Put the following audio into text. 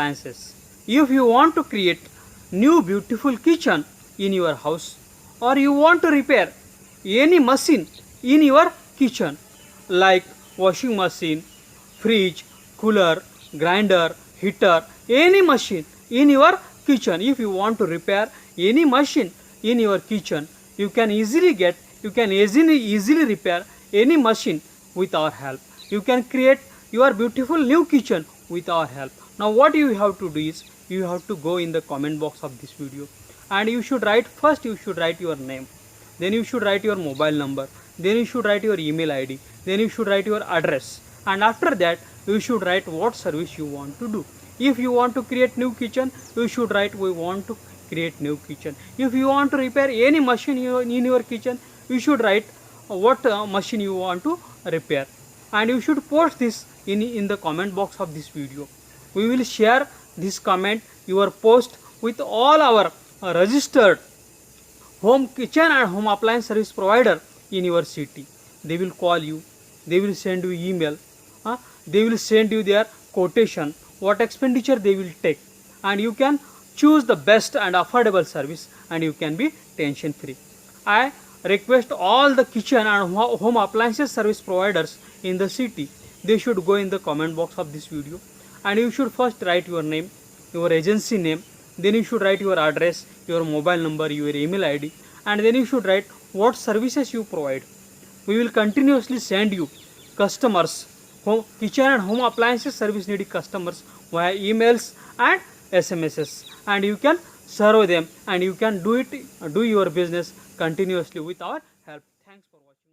appliances. If you want to create new beautiful kitchen in your house, or you want to repair any machine in your kitchen like washing machine, fridge, cooler, grinder, heater, any machine in your kitchen, if you want to repair any machine in your kitchen, you can easily repair any machine with our help. You can create your beautiful new kitchen with our help. Now what you have to do is, you have to go in the comment box of this video, and you should write your name, then you should write your mobile number, then you should write your email ID, then you should write your address, and after that you should write what service you want to do. If you want to create new kitchen, you should write we want to create new kitchen. If you want to repair any machine in your kitchen, you should write what machine you want to repair, and you should post this in the comment box of this video. We will share this comment, your post, with all our registered home kitchen and home appliance service provider in your city. They will call you, they will send you email, they will send you their quotation, what expenditure they will take, and you can choose the best and affordable service, and you can be tension free. I request all the kitchen and home appliances service providers in the city, they should go in the comment box of this video, and you should first write your name, your agency name, then you should write your address, your mobile number, your email ID, and then you should write what services you provide. We will continuously send you customers, kitchen and home appliances service needy customers via emails and SMSs, and you can serve them, and you can do your business continuously with our help. Thanks for watching.